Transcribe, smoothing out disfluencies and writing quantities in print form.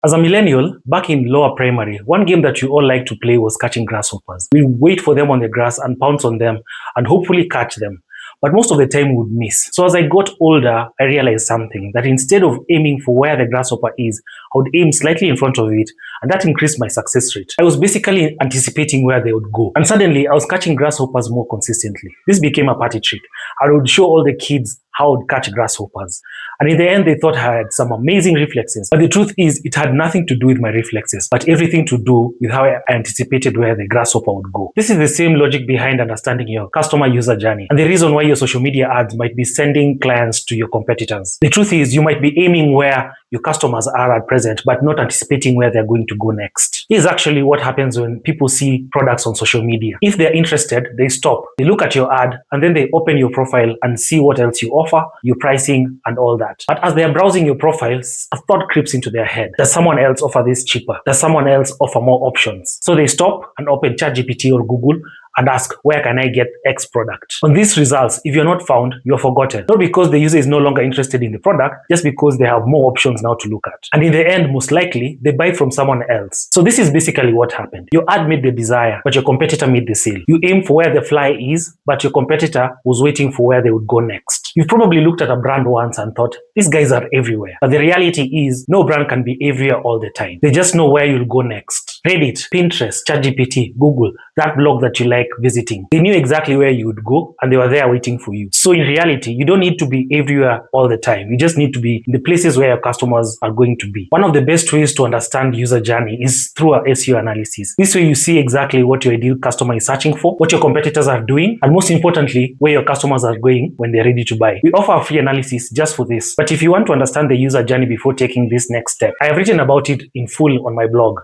As a millennial, back in lower primary, one game that you all like to play was catching grasshoppers. We wait for them on the grass and pounce on them and hopefully catch them. But most of the time we would miss. So as I got older, I realized something, that instead of aiming for where the grasshopper is, I would aim slightly in front of it, and that increased my success rate. I was basically anticipating where they would go. And suddenly, I was catching grasshoppers more consistently. This became a party trick. I would show all the kids how I would catch grasshoppers. And in the end, they thought I had some amazing reflexes. But the truth is, it had nothing to do with my reflexes, but everything to do with how I anticipated where the grasshopper would go. This is the same logic behind understanding your customer user journey, and the reason why your social media ads might be sending clients to your competitors. The truth is, you might be aiming where your customers are at present, but not anticipating where they're going to go next. This is actually what happens when people see products on social media. If they're interested, they stop, they look at your ad, and then they open your profile and see what else you offer, your pricing, and all that. But as they're browsing your profiles, a thought creeps into their head. Does someone else offer this cheaper? Does someone else offer more options? So they stop and open ChatGPT or Google and ask, where can I get X product? On these results, if you're not found, you're forgotten. Not because the user is no longer interested in the product, just because they have more options now to look at. And in the end, most likely, they buy from someone else. So this is basically what happened. Your ad made the desire, but your competitor made the sale. You aim for where the fly is, but your competitor was waiting for where they would go next. You've probably looked at a brand once and thought, these guys are everywhere. But the reality is, no brand can be everywhere all the time. They just know where you'll go next. Reddit, Pinterest, ChatGPT, Google, that blog that you like visiting. They knew exactly where you would go, and they were there waiting for you. So in reality, you don't need to be everywhere all the time. You just need to be in the places where your customers are going to be. One of the best ways to understand user journey is through a SEO analysis. This way you see exactly what your ideal customer is searching for, what your competitors are doing, and most importantly, where your customers are going when they're ready to buy. We offer a free analysis just for this. But if you want to understand the user journey before taking this next step, I have written about it in full on my blog.